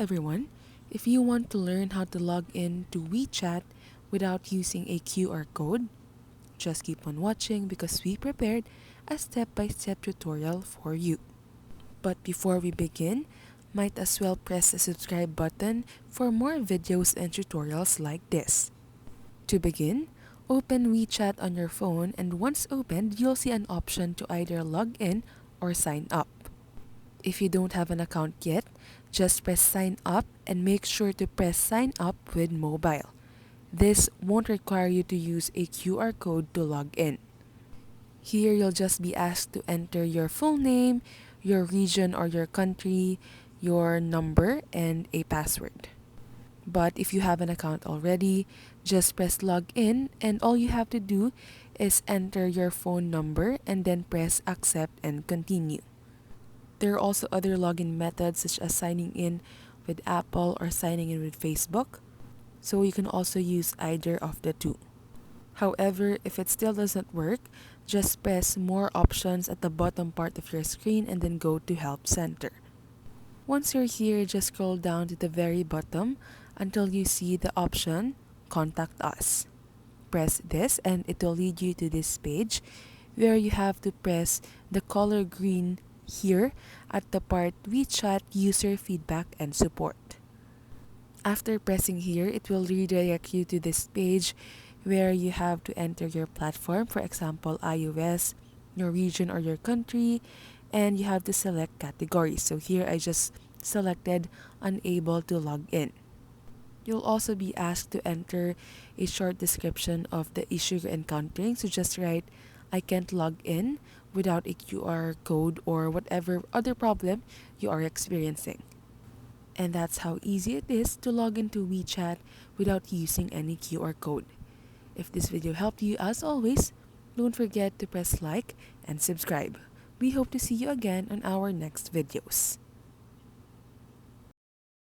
everyone. If you want to learn how to log in to WeChat without using a QR code, just keep on watching because we prepared a step-by-step tutorial for you. But before we begin, might as well press the subscribe button for more videos and tutorials like this. To begin, open WeChat on your phone, and once opened, you'll see an option to either log in or sign up. If you don't have an account yet, just press sign up and make sure to press sign up with mobile. This won't require you to use a QR code to log in. Here you'll just be asked to enter your full name, your region or your country, your number, and a password. But if you have an account already, just press log in, and all you have to do is enter your phone number and then press accept and continue. There are also other login methods such as signing in with Apple or signing in with Facebook, so you can also use either of the two. However, if it still doesn't work, just press more options at the bottom part of your screen and then go to Help Center. Once you're here, just scroll down to the very bottom until you see the option Contact Us. Press this and it will lead you to this page where you have to press the color green here at the part WeChat user feedback and support. After pressing here, it will redirect you to this page where you have to enter your platform, for example, iOS, your region or your country, and you have to select categories. So here I just selected unable to log in. You'll also be asked to enter a short description of the issue you're encountering. So just write, I can't log in without a QR code or whatever other problem you are experiencing. And that's how easy it is to log into WeChat without using any QR code. If this video helped you, as always, don't forget to press like and subscribe. We hope to see you again on our next videos.